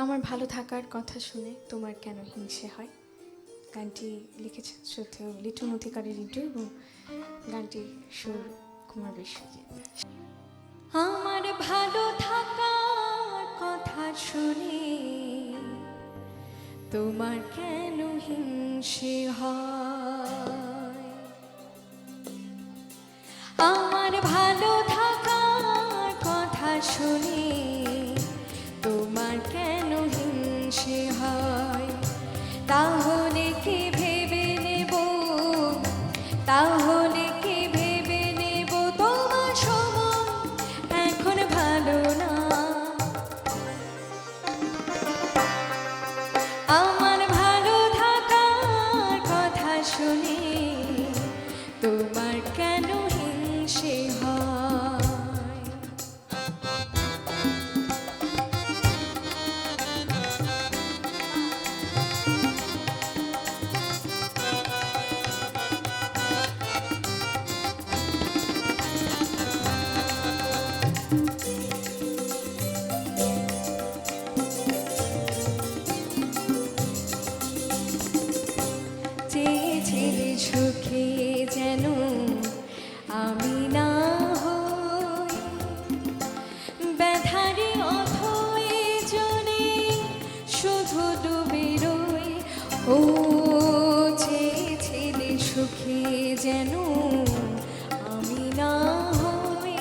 আমার ভালো থাকার কথা শুনে তোমার কেন হিংসে হয়। গানটি লিখেছেন শ্রদ্ধেয় লিটন অধিকারী রিন্টু এবং গানটি সুর কুমার বিশ্বজিৎ। আমার ভালো থাকার কথা শুনে তোমার কেন হিংসে হয়। আমার ভালো থাকার কথা শুনে তোমার কেন হিংসে হয়। তাহলে কি ভেবে নেব, তাহলে কি ভেবে নেব তোমার সময় এখন ভালো না। আমার ভালো থাকার কথা শুনে তোমার কেন হিংসে হয়। চেয়েছিলে সুখে যেন আমি না হই, ব্যথারি অথই জনে শুধু ডুবে রই। ও চেয়েছিলে সুখে যেন আমি না হই,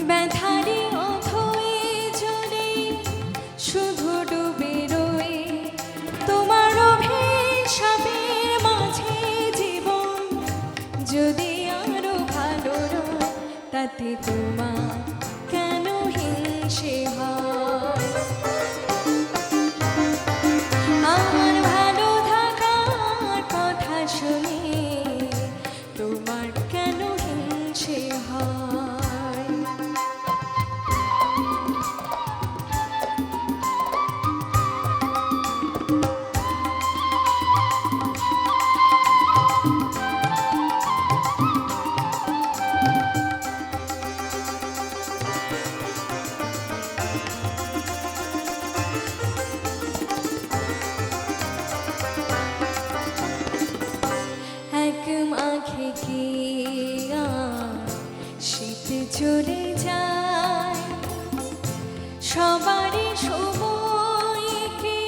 ব্যথারি অথই জনে শুধু ডুবে রই। তোমার অভিশাপের মাঝে জীবন যদি আরো ভালো রয়, তাতে তোমার কেন হিংসে হয়। আমার ভালো থাকার কথা শুনে তোমার কেন হিংসে হয়। এক মাঘে কি আর শীত চলে যায়, সবারই সময় কি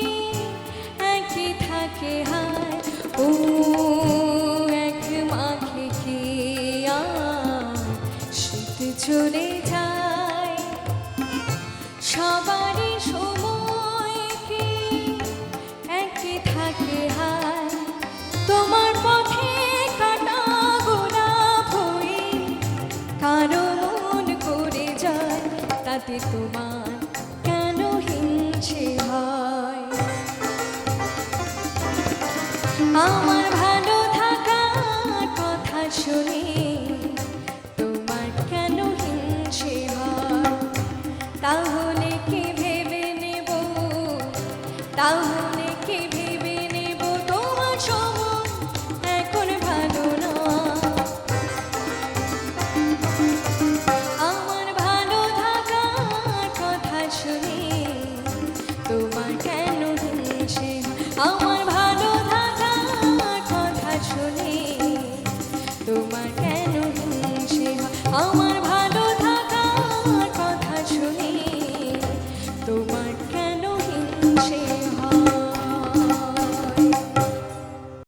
একই থাকে হায়। ও এক মাঘে কি আর শীত চলে যায়, সবারই সময় কি একই থাকে হায়। তোমার পথে কাটা গোলাপ হয়ে কারো মন করে যায়, তাতে তোমার কেন হিংসে হয়। আমার ভালো থাকার কথা শুনে তোমার কেন হিংসে হয়। তাহলে কি ভেবে নেব, তাহলে কি ভেবে নেব তোমার সময় এখন ভালো না। আমার ভালো থাকার কথা শুনে তোমার কেন হিংসে হয়। আমার ভালো থাকার কথা শুনে তোমার কেন হিংসে হয়। আমার ভালো থাকার কথা শুনে তোমার